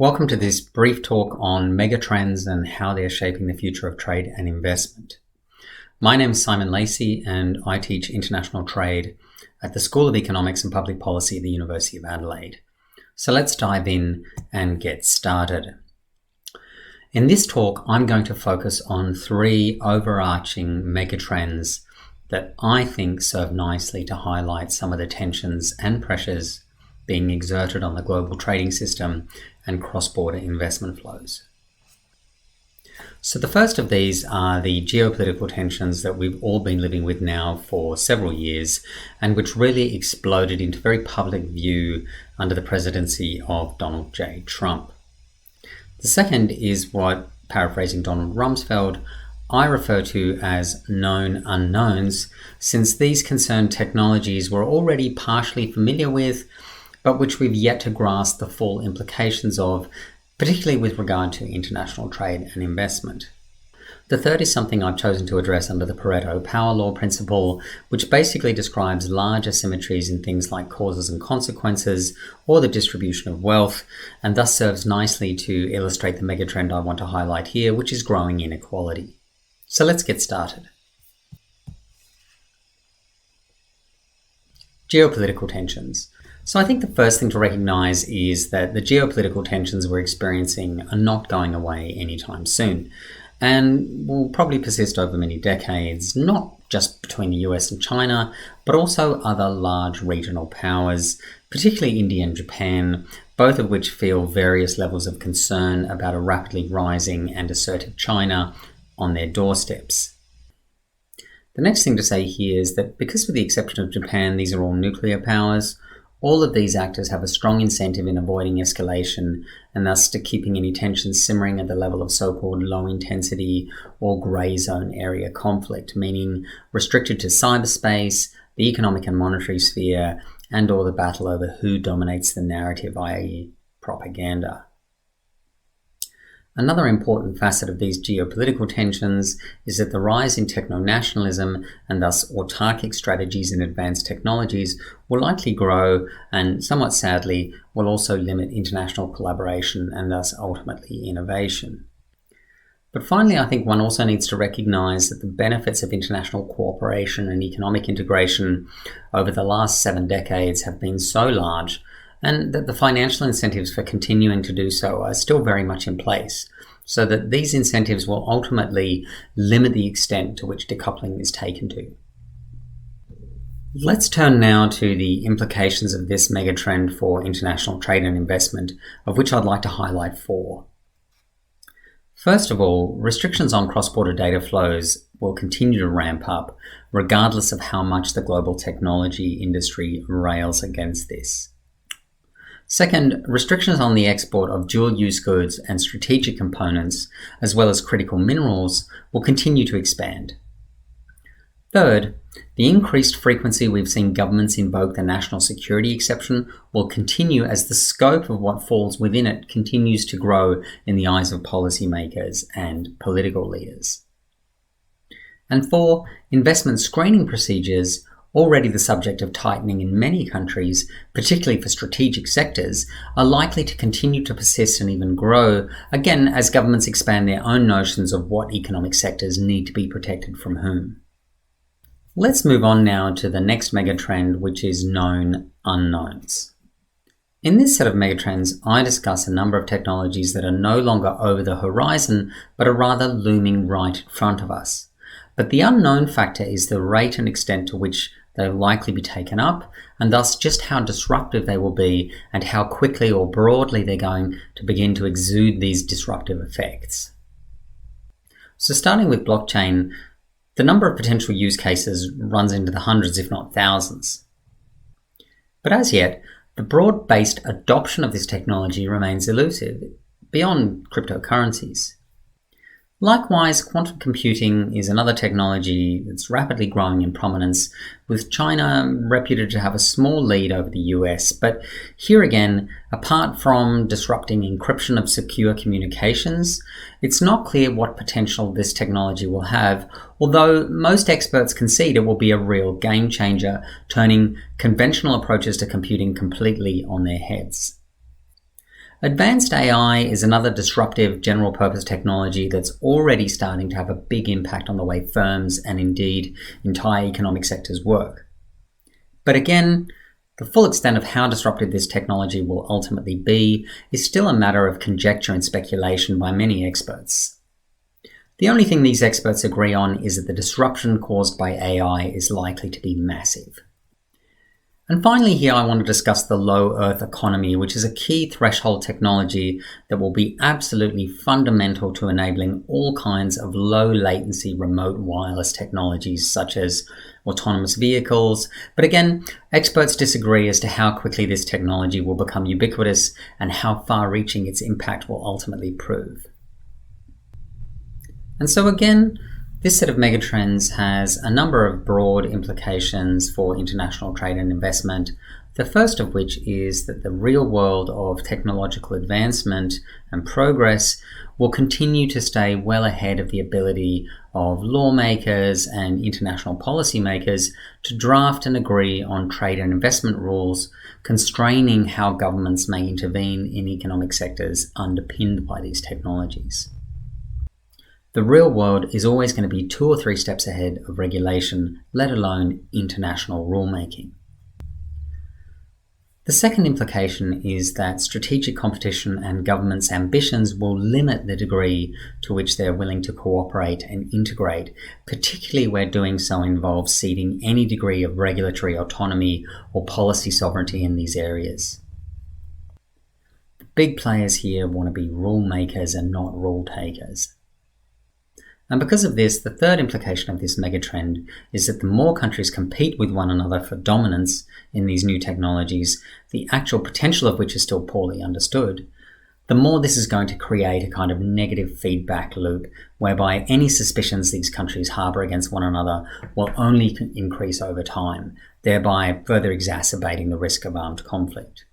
Welcome to this brief talk on megatrends and how they're shaping the future of trade and investment. My name is Simon Lacey and I teach international trade at the School of Economics and Public Policy at the University of Adelaide. So let's dive in and get started. In this talk, I'm going to focus on three overarching megatrends that I think serve nicely to highlight some of the tensions and pressures being exerted on the global trading system and cross-border investment flows. So the first of these are the geopolitical tensions that we've all been living with now for several years and which really exploded into very public view under the presidency of Donald J. Trump. The second is what, paraphrasing Donald Rumsfeld, I refer to as known unknowns, since these concern technologies we're already partially familiar with, but which we've yet to grasp the full implications of, particularly with regard to international trade and investment. The third is something I've chosen to address under the Pareto power law principle, which basically describes large asymmetries in things like causes and consequences or the distribution of wealth, and thus serves nicely to illustrate the megatrend I want to highlight here, which is growing inequality. So let's get started. Geopolitical tensions. So I think the first thing to recognize is that the geopolitical tensions we're experiencing are not going away anytime soon and will probably persist over many decades, not just between the US and China, but also other large regional powers, particularly India and Japan, both of which feel various levels of concern about a rapidly rising and assertive China on their doorsteps. The next thing to say here is that because with the exception of Japan, these are all nuclear powers, all of these actors have a strong incentive in avoiding escalation and thus to keeping any tensions simmering at the level of so-called low-intensity or grey zone area conflict, meaning restricted to cyberspace, the economic and monetary sphere, and or the battle over who dominates the narrative, i.e. propaganda. Another important facet of these geopolitical tensions is that the rise in techno-nationalism and thus autarkic strategies in advanced technologies will likely grow and, somewhat sadly, will also limit international collaboration and thus ultimately innovation. But finally, I think one also needs to recognize that the benefits of international cooperation and economic integration over the last 7 decades have been so large, and that the financial incentives for continuing to do so are still very much in place, so that these incentives will ultimately limit the extent to which decoupling is taken to. Let's turn now to the implications of this megatrend for international trade and investment, of which I'd like to highlight 4. First of all, restrictions on cross-border data flows will continue to ramp up, regardless of how much the global technology industry rails against this. Second, restrictions on the export of dual-use goods and strategic components, as well as critical minerals, will continue to expand. Third, the increased frequency we've seen governments invoke the national security exception will continue as the scope of what falls within it continues to grow in the eyes of policymakers and political leaders. And 4, investment screening procedures, already the subject of tightening in many countries, particularly for strategic sectors, are likely to continue to persist and even grow, again as governments expand their own notions of what economic sectors need to be protected from whom. Let's move on now to the next megatrend, which is known unknowns. In this set of megatrends, I discuss a number of technologies that are no longer over the horizon, but are rather looming right in front of us. But the unknown factor is the rate and extent to which they'll likely be taken up, and thus just how disruptive they will be and how quickly or broadly they're going to begin to exude these disruptive effects. So starting with blockchain, the number of potential use cases runs into the hundreds, if not thousands. But as yet, the broad-based adoption of this technology remains elusive, beyond cryptocurrencies. Likewise, quantum computing is another technology that's rapidly growing in prominence, with China reputed to have a small lead over the US. But here again, apart from disrupting encryption of secure communications, it's not clear what potential this technology will have, although most experts concede it will be a real game changer, turning conventional approaches to computing completely on their heads. Advanced AI is another disruptive general-purpose technology that's already starting to have a big impact on the way firms and indeed entire economic sectors work. But again, the full extent of how disruptive this technology will ultimately be is still a matter of conjecture and speculation by many experts. The only thing these experts agree on is that the disruption caused by AI is likely to be massive. And finally here I want to discuss the low Earth economy, which is a key threshold technology that will be absolutely fundamental to enabling all kinds of low latency remote wireless technologies such as autonomous vehicles. But again, experts disagree as to how quickly this technology will become ubiquitous and how far-reaching its impact will ultimately prove. And so again, this set of megatrends has a number of broad implications for international trade and investment. The first of which is that the real world of technological advancement and progress will continue to stay well ahead of the ability of lawmakers and international policymakers to draft and agree on trade and investment rules, constraining how governments may intervene in economic sectors underpinned by these technologies. The real world is always going to be 2 or 3 steps ahead of regulation, let alone international rulemaking. The second implication is that strategic competition and governments' ambitions will limit the degree to which they're willing to cooperate and integrate, particularly where doing so involves ceding any degree of regulatory autonomy or policy sovereignty in these areas. The big players here want to be rule makers and not rule takers. And because of this, the third implication of this megatrend is that the more countries compete with one another for dominance in these new technologies, the actual potential of which is still poorly understood, the more this is going to create a kind of negative feedback loop whereby any suspicions these countries harbour against one another will only increase over time, thereby further exacerbating the risk of armed conflict.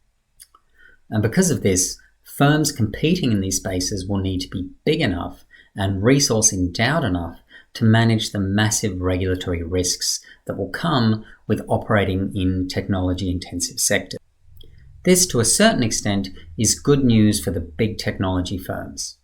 And because of this, firms competing in these spaces will need to be big enough and resource endowed enough to manage the massive regulatory risks that will come with operating in technology-intensive sectors. This, to a certain extent, is good news for the big technology firms.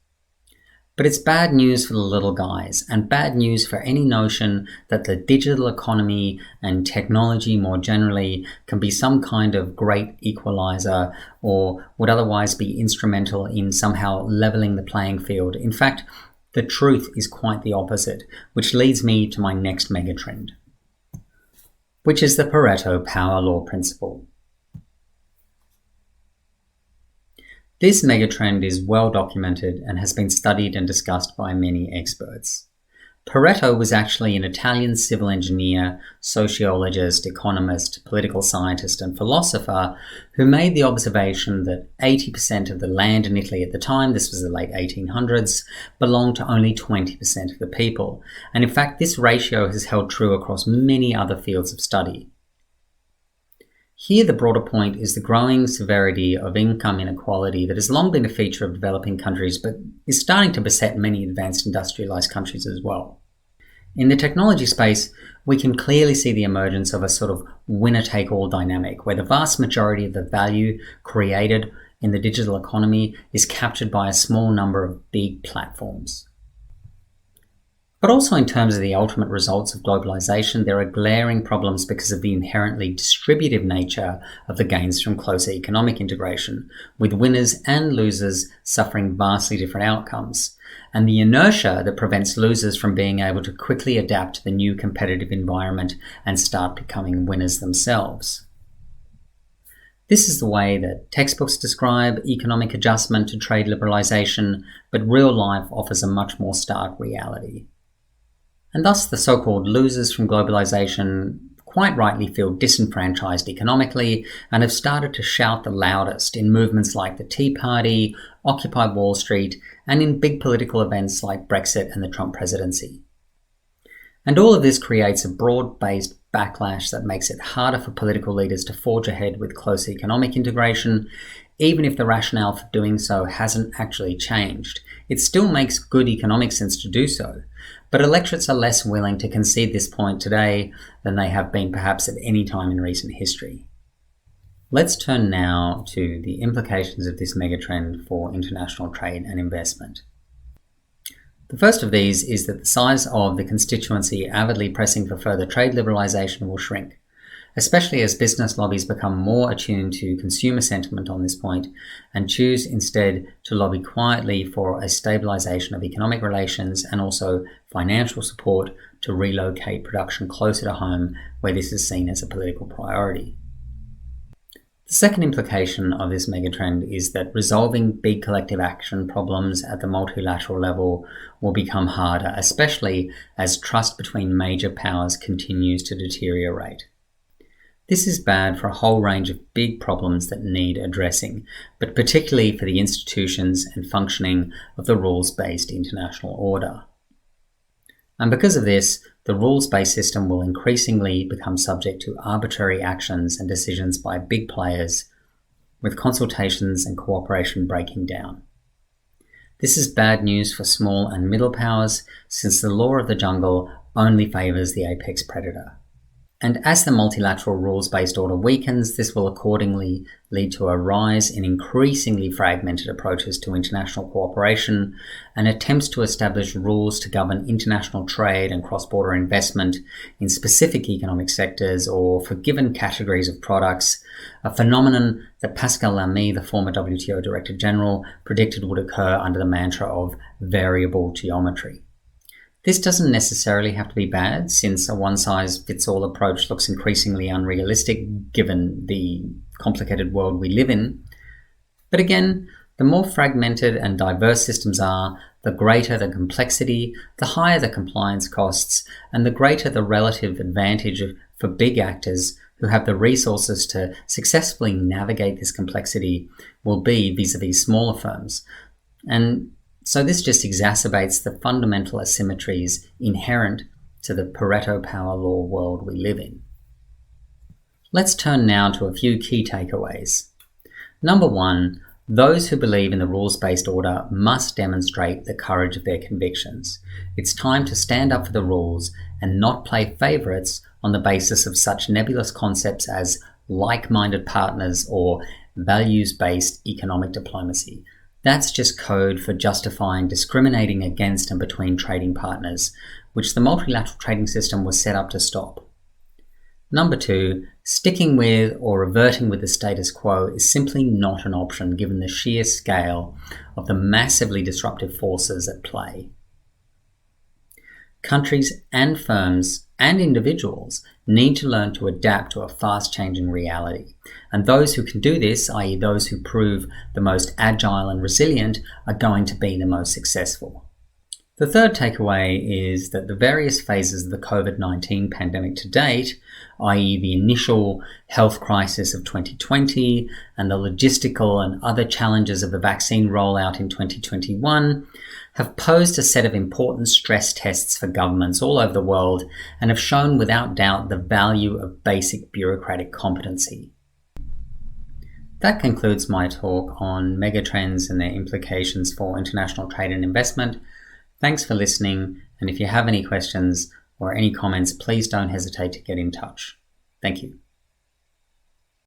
But it's bad news for the little guys, and bad news for any notion that the digital economy and technology more generally can be some kind of great equalizer or would otherwise be instrumental in somehow leveling the playing field. In fact, the truth is quite the opposite, which leads me to my next megatrend, which is the Pareto power law principle. This megatrend is well documented and has been studied and discussed by many experts. Pareto was actually an Italian civil engineer, sociologist, economist, political scientist, and philosopher who made the observation that 80% of the land in Italy at the time, this was the late 1800s, belonged to only 20% of the people. And in fact, this ratio has held true across many other fields of study. Here, the broader point is the growing severity of income inequality that has long been a feature of developing countries, but is starting to beset many advanced industrialized countries as well. In the technology space, we can clearly see the emergence of a sort of winner-take-all dynamic, where the vast majority of the value created in the digital economy is captured by a small number of big platforms. But also in terms of the ultimate results of globalization, there are glaring problems because of the inherently distributive nature of the gains from closer economic integration, with winners and losers suffering vastly different outcomes, and the inertia that prevents losers from being able to quickly adapt to the new competitive environment and start becoming winners themselves. This is the way that textbooks describe economic adjustment to trade liberalization, but real life offers a much more stark reality. And thus the so-called losers from globalization quite rightly feel disenfranchised economically and have started to shout the loudest in movements like the Tea Party, Occupy Wall Street, and in big political events like Brexit and the Trump presidency. And all of this creates a broad-based backlash that makes it harder for political leaders to forge ahead with close economic integration, even if the rationale for doing so hasn't actually changed. It still makes good economic sense to do so, but electorates are less willing to concede this point today than they have been perhaps at any time in recent history. Let's turn now to the implications of this megatrend for international trade and investment. The first of these is that the size of the constituency avidly pressing for further trade liberalisation will shrink, especially as business lobbies become more attuned to consumer sentiment on this point and choose instead to lobby quietly for a stabilisation of economic relations and also financial support to relocate production closer to home where this is seen as a political priority. The second implication of this megatrend is that resolving big collective action problems at the multilateral level will become harder, especially as trust between major powers continues to deteriorate. This is bad for a whole range of big problems that need addressing, but particularly for the institutions and functioning of the rules-based international order. And because of this, the rules-based system will increasingly become subject to arbitrary actions and decisions by big players, with consultations and cooperation breaking down. This is bad news for small and middle powers, since the law of the jungle only favours the apex predator. And as the multilateral rules-based order weakens, this will accordingly lead to a rise in increasingly fragmented approaches to international cooperation and attempts to establish rules to govern international trade and cross-border investment in specific economic sectors or for given categories of products, a phenomenon that Pascal Lamy, the former WTO Director General, predicted would occur under the mantra of variable geometry. This doesn't necessarily have to be bad, since a one-size-fits-all approach looks increasingly unrealistic given the complicated world we live in. But again, the more fragmented and diverse systems are, the greater the complexity, the higher the compliance costs, and the greater the relative advantage for big actors who have the resources to successfully navigate this complexity will be vis-à-vis smaller firms. And so this just exacerbates the fundamental asymmetries inherent to the Pareto power law world we live in. Let's turn now to a few key takeaways. Number one, those who believe in the rules-based order must demonstrate the courage of their convictions. It's time to stand up for the rules and not play favourites on the basis of such nebulous concepts as like-minded partners or values-based economic diplomacy. That's just code for justifying discriminating against and between trading partners, which the multilateral trading system was set up to stop. Number two, sticking with or reverting with the status quo is simply not an option given the sheer scale of the massively disruptive forces at play. Countries and firms and individuals need to learn to adapt to a fast-changing reality. And those who can do this, i.e. those who prove the most agile and resilient, are going to be the most successful. The third takeaway is that the various phases of the COVID-19 pandemic to date, i.e. the initial health crisis of 2020 and the logistical and other challenges of the vaccine rollout in 2021, have posed a set of important stress tests for governments all over the world and have shown without doubt the value of basic bureaucratic competency. That concludes my talk on megatrends and their implications for international trade and investment. Thanks for listening, and if you have any questions or any comments, please don't hesitate to get in touch. Thank you.